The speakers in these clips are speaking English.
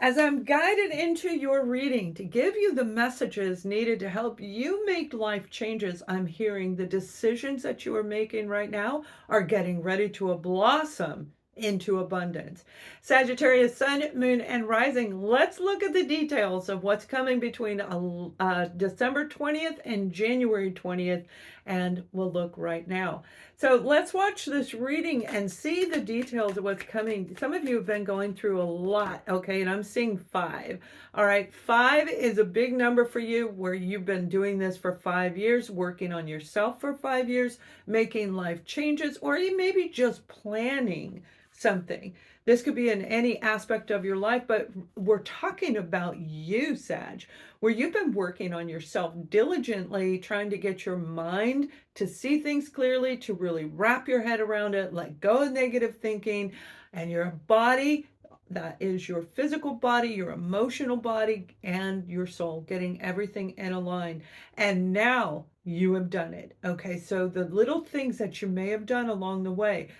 As I'm guided into your reading to give you the messages needed to help you make life changes, I'm hearing the decisions that you are making right now are getting ready to blossom into abundance. Sagittarius, Sun, Moon, and Rising. Let's look at the details of what's coming between December 20th and January 20th, and we'll look right now. So let's watch this reading and see the details of what's coming. Some of you have been going through a lot, okay? And I'm seeing 5. All right, 5 is a big number for you where you've been doing this for 5 years, working on yourself for 5 years, making life changes, or you maybe just planning something. This could be in any aspect of your life, but we're talking about you, Sag, where you've been working on yourself diligently, trying to get your mind to see things clearly, to really wrap your head around it, let go of negative thinking, and your body, that is your physical body, your emotional body, and your soul, getting everything in a line. And now you have done it. Okay, so the little things that you may have done along the way,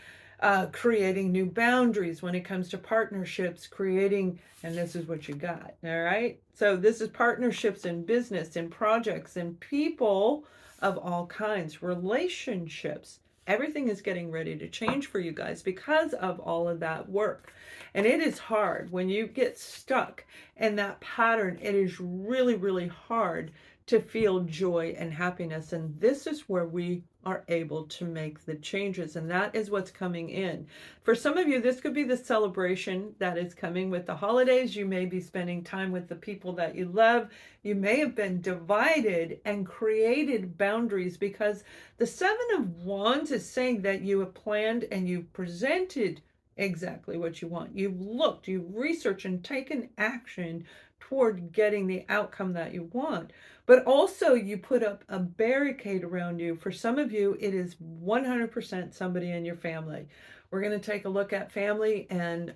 creating new boundaries when it comes to partnerships, creating, and this is what you got, all right? So this is partnerships in business, in projects, in people of all kinds, relationships. Everything is getting ready to change for you guys because of all of that work. And it is hard when you get stuck in that pattern. It is really, really hard to feel joy and happiness. And this is where we are able to make the changes. And that is what's coming in. For some of you, this could be the celebration that is coming with the holidays. You may be spending time with the people that you love. You may have been divided and created boundaries because the 7 of Wands is saying that you have planned and you've presented exactly what you want. You've looked, you've researched and taken action toward getting the outcome that you want. But also you put up a barricade around you. For some of you, it is 100% somebody in your family. We're going to take a look at family and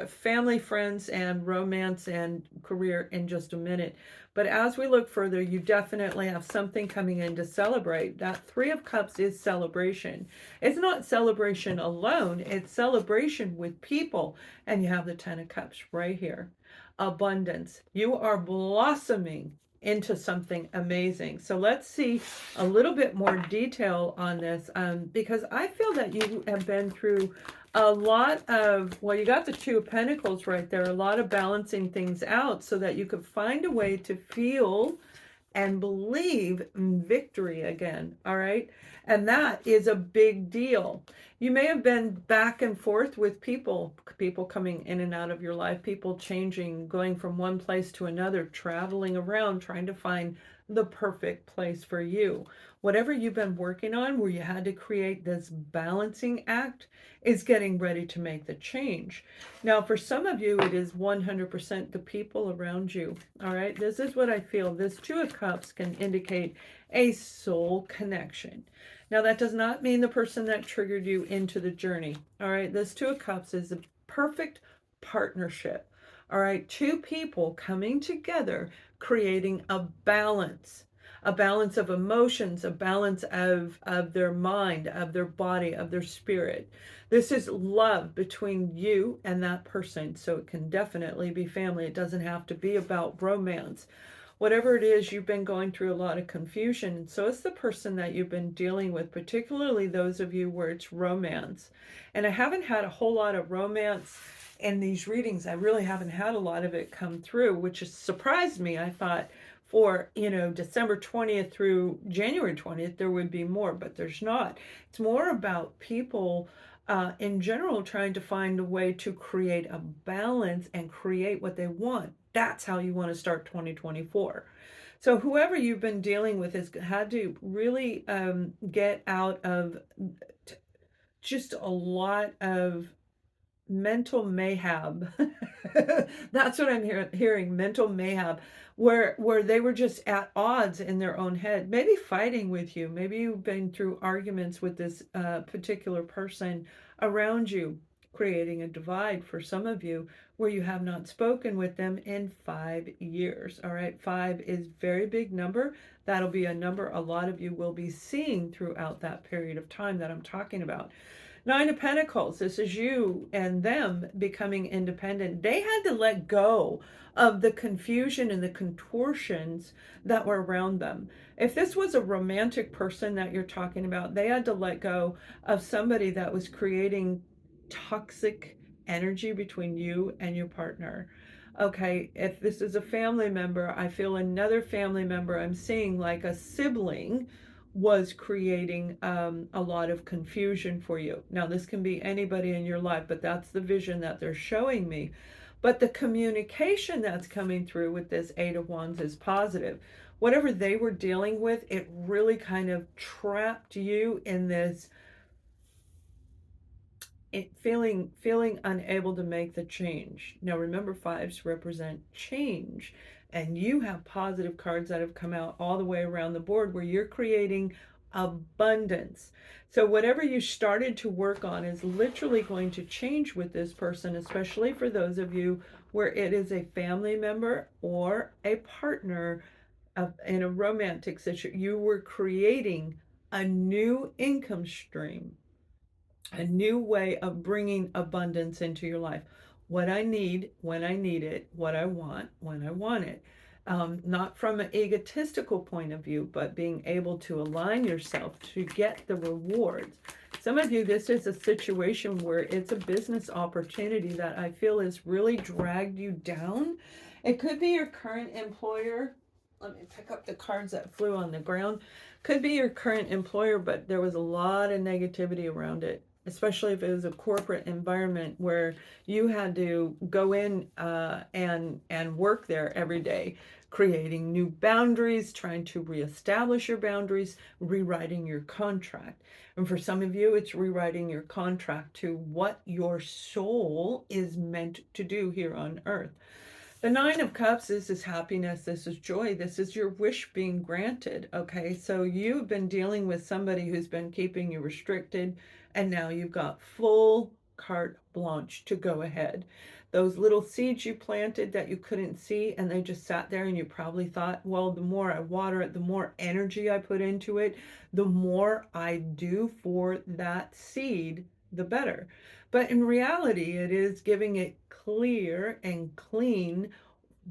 family, friends, and romance and career in just a minute. But as we look further, you definitely have something coming in to celebrate. That 3 of Cups is celebration. It's not celebration alone. It's celebration with people. And you have the 10 of Cups right here. Abundance. You are blossoming into something amazing. So let's see a little bit more detail on this, because I feel that you have been through a lot of, well, you got the 2 of Pentacles right there, a lot of balancing things out so that you could find a way to feel and believe in victory again, all right? And that is a big deal. You may have been back and forth with people coming in and out of your life, people changing, going from one place to another, traveling around, trying to find the perfect place for you. Whatever you've been working on where you had to create this balancing act is getting ready to make the change. Now, for some of you, it is 100% the people around you. All right, this is what I feel. This 2 of Cups can indicate a soul connection. Now, that does not mean the person that triggered you into the journey. All right, this 2 of Cups is a perfect partnership. All right, 2 people coming together, creating a balance of emotions, a balance of their mind, of their body, of their spirit. This is love between you and that person. So it can definitely be family. It doesn't have to be about romance. Whatever it is, you've been going through a lot of confusion. So it's the person that you've been dealing with, particularly those of you where it's romance. And I haven't had a whole lot of romance in these readings. I really haven't had a lot of it come through, which has surprised me. I thought for, December 20th through January 20th, there would be more, but there's not. It's more about people in general trying to find a way to create a balance and create what they want. That's how you want to start 2024. So whoever you've been dealing with has had to really get out of just a lot of mental mayhem. That's what I'm hearing, mental mayhem, where they were just at odds in their own head, maybe fighting with you. Maybe you've been through arguments with this particular person around you, creating a divide for some of you where you have not spoken with them in 5 years. All right, 5 is very big number. That'll be a number a lot of you will be seeing throughout that period of time that I'm talking about. Nine of Pentacles, this is you and them becoming independent. They had to let go of the confusion and the contortions that were around them. If this was a romantic person that you're talking about, they had to let go of somebody that was creating toxic energy between you and your partner. Okay, if this is a family member, I feel another family member I'm seeing, like a sibling, was creating a lot of confusion for you. Now, this can be anybody in your life, but that's the vision that they're showing me. But the communication that's coming through with this Eight of Wands is positive. Whatever they were dealing with, it really kind of trapped you in this feeling unable to make the change. Now remember, fives represent change, and you have positive cards that have come out all the way around the board where you're creating abundance. So whatever you started to work on is literally going to change with this person, especially for those of you where it is a family member or a partner in a romantic situation. You were creating a new income stream, a new way of bringing abundance into your life. What I need when I need it, what I want when I want it. Not from an egotistical point of view, but being able to align yourself to get the rewards. Some of you, this is a situation where it's a business opportunity that I feel has really dragged you down. It could be your current employer. Let me pick up the cards that flew on the ground. Could be your current employer, but there was a lot of negativity around it, especially if it was a corporate environment where you had to go in and work there every day, creating new boundaries, trying to reestablish your boundaries, rewriting your contract. And for some of you, it's rewriting your contract to what your soul is meant to do here on earth. The Nine of Cups, this is happiness, this is joy, this is your wish being granted, okay? So you've been dealing with somebody who's been keeping you restricted, and now you've got full carte blanche to go ahead. Those little seeds you planted that you couldn't see, and they just sat there, and you probably thought, well, the more I water it, the more energy I put into it, the more I do for that seed, the better. But in reality, it is giving it clear and clean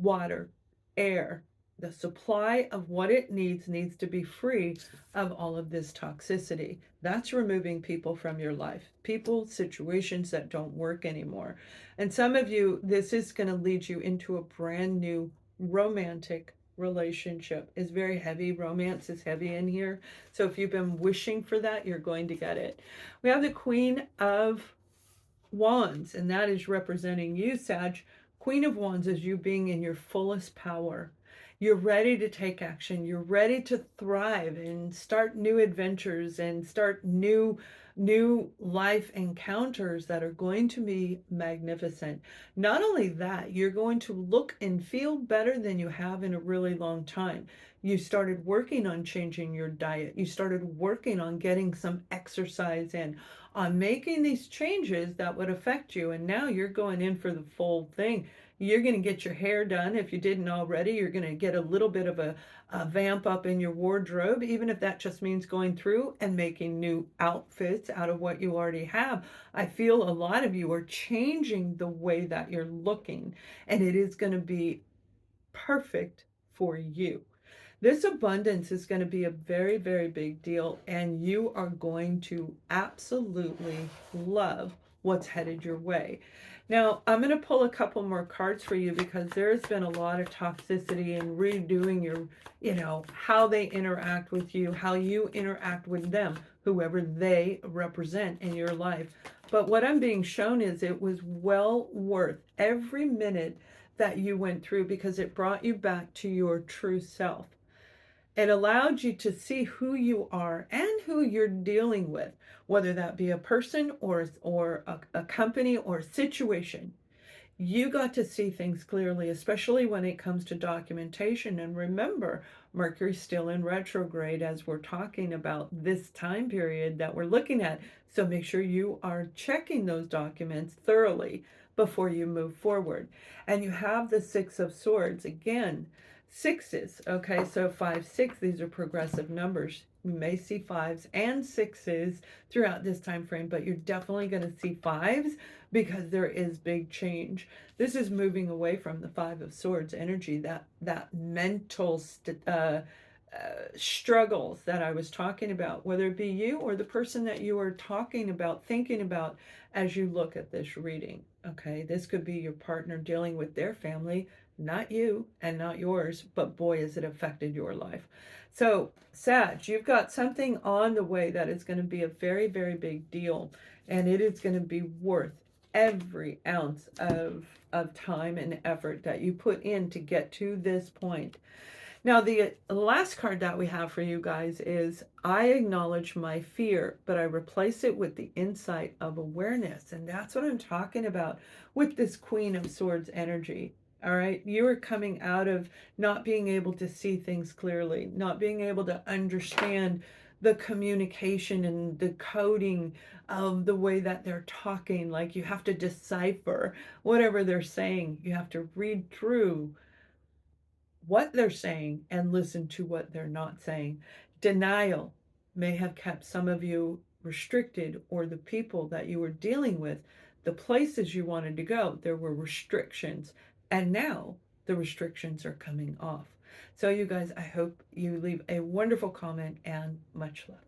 water, air. The supply of what it needs to be free of all of this toxicity. That's removing people from your life, people, situations that don't work anymore. And some of you, this is going to lead you into a brand new romantic relationship. Is very heavy. Romance is heavy in here. So if you've been wishing for that, you're going to get it. We have the Queen of Wands, and that is representing you, Sag. Queen of Wands is you being in your fullest power. You're ready to take action. You're ready to thrive and start new adventures and start new life encounters that are going to be magnificent. Not only that, you're going to look and feel better than you have in a really long time. You started working on changing your diet. You started working on getting some exercise in, on making these changes that would affect you. And now you're going in for the full thing. You're going to get your hair done if you didn't already. You're going to get a little bit of a vamp up in your wardrobe, even if that just means going through and making new outfits out of what you already have. I feel a lot of you are changing the way that you're looking, and it is going to be perfect for you. This abundance is going to be a very, very big deal, and you are going to absolutely love what's headed your way. Now, I'm going to pull a couple more cards for you because there's been a lot of toxicity in redoing your, how they interact with you, how you interact with them, whoever they represent in your life. But what I'm being shown is it was well worth every minute that you went through because it brought you back to your true self. It allowed you to see who you are and who you're dealing with, whether that be a person or a company or a situation. You got to see things clearly, especially when it comes to documentation. And remember, Mercury's still in retrograde as we're talking about this time period that we're looking at. So make sure you are checking those documents thoroughly before you move forward. And you have the Six of Swords again. Sixes, okay, so 5, 6, these are progressive numbers. You may see fives and sixes throughout this time frame, but you're definitely going to see fives because there is big change. This is moving away from the Five of Swords energy, that mental struggles that I was talking about, whether it be you or the person that you are talking about, thinking about as you look at this reading. Okay, this could be your partner dealing with their family, not you and not yours, but boy, has it affected your life. So, Sag, you've got something on the way that is going to be a very, very big deal, and it is going to be worth every ounce of time and effort that you put in to get to this point. Now, the last card that we have for you guys is I acknowledge my fear, but I replace it with the insight of awareness. And that's what I'm talking about with this Queen of Swords energy. All right. You are coming out of not being able to see things clearly, not being able to understand the communication and the coding of the way that they're talking. Like you have to decipher whatever they're saying. You have to read through what they're saying and listen to what they're not saying. Denial may have kept some of you restricted, or the people that you were dealing with, the places you wanted to go, there were restrictions. And now the restrictions are coming off. So, you guys, I hope you leave a wonderful comment and much love.